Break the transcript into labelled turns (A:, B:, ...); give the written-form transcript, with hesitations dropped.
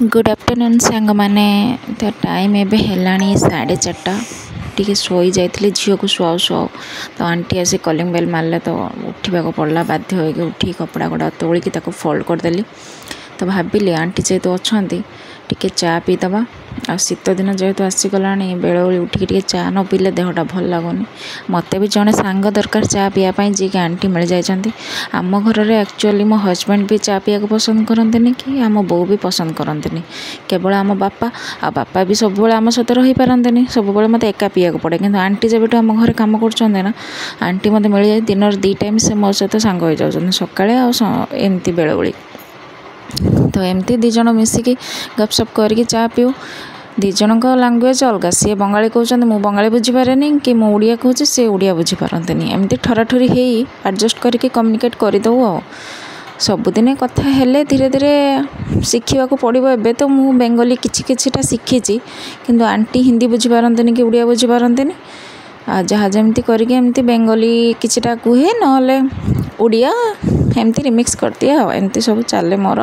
A: Good afternoon सांग मैंने तो टाइम एबे हेलाणी 4:30 टी शोई जाइए झील को शुआऊ शुआऊ तो आंटी आसी कलिंग बेल मारे तो उठा पड़ा बाध्य हो उठी कपड़ा गुड़ा तोलिकी फोल्ड करदेली तो भाविली आंटी जेहेतु अच्छा टिके चा पीदबा आ शीत दिन जेहेतु आसीगला बेले उठिक टे चा न पीले देहटा भल लगुनि मत भी जड़े सांग दरकार चा पीवाई जी कि आंटी मिल जाती आम घर में एक्चुअली मो हजबैंड भी चा पीवा पसंद करते कि आम बो भी पसंद करते केवल आम बापा आ बापा भी सब आम सहित रही पारते सब मत एका पीवा पड़े कि आंटी जब आम घर कम कर आंटी मत मिल जाए दिन 2 टाइम से मो सहित सांग हो जाऊँ सकाଳେ एमती बेले तो एमती दिज मिसिकी गपसप करके चा पीऊ दिजन लांगुएज अलग सी बंगाली कहते मु बंगाली बुझीपारे कि मु ओडिया कहूँ सी ओडिया बुझीपारते एमती ठराठुरी हो एडजस्ट करके कम्युनिकेट करदे आ सबुदिन कथा हेले धीरे धीरे शिखा पड़ो एबे तो मु बेंगली किछिटा शिखी किंतु आंटी हिंदी बुझीपारते कि ओडिया बुझीपारते जहाँ जमती करके एमती बेंगली किछिटा कहे ना ओडिया एमती रिमिक्स कर दिए एमती सब चले मोर।